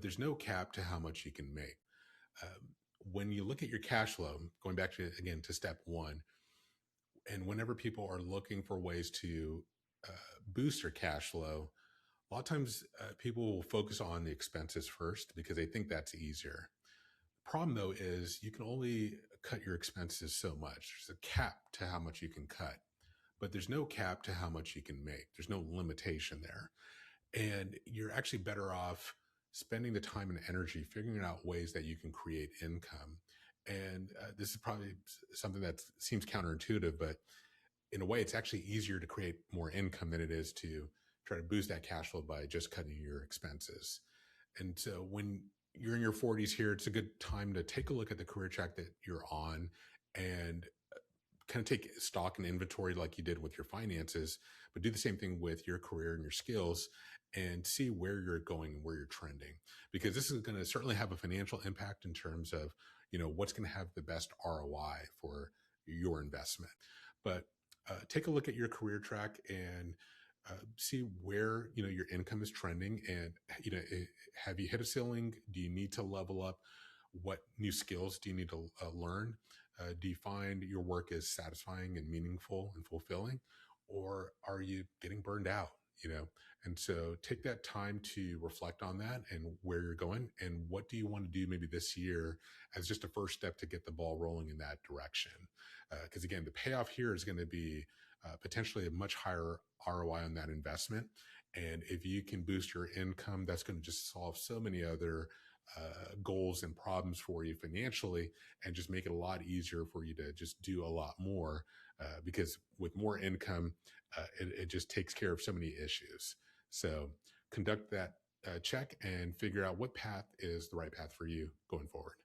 There's no cap to how much you can make. When you look at your cash flow, going back to again to step one, and whenever people are looking for ways to boost their cash flow, a lot of times people will focus on the expenses first because they think that's easier. Problem though is you can only cut your expenses so much. There's a cap to how much you can cut, but there's no cap to how much you can make. There's no limitation there. And you're actually better off spending the time and energy figuring out ways that you can create income. And this is probably something that seems counterintuitive, but in a way, it's actually easier to create more income than it is to try to boost that cash flow by just cutting your expenses. And so when you're in your 40s here, it's a good time to take a look at the career track that you're on and kind of take stock and inventory like you did with your finances, but do the same thing with your career and your skills and see where you're going and where you're trending. Because this is going to certainly have a financial impact in terms of, what's going to have the best ROI for your investment. But take a look at your career track and see where your income is trending, and have you hit a ceiling? Do you need to level up? What new skills do you need to learn? Do you find your work is satisfying and meaningful and fulfilling, or are you getting burned out? And so take that time to reflect on that and where you're going and what do you want to do maybe this year as just a first step to get the ball rolling in that direction. Because again, the payoff here is going to be potentially a much higher ROI on that investment. And if you can boost your income, that's going to just solve so many other goals and problems for you financially and just make it a lot easier for you to just do a lot more because with more income, it just takes care of so many issues. So conduct that check and figure out what path is the right path for you going forward.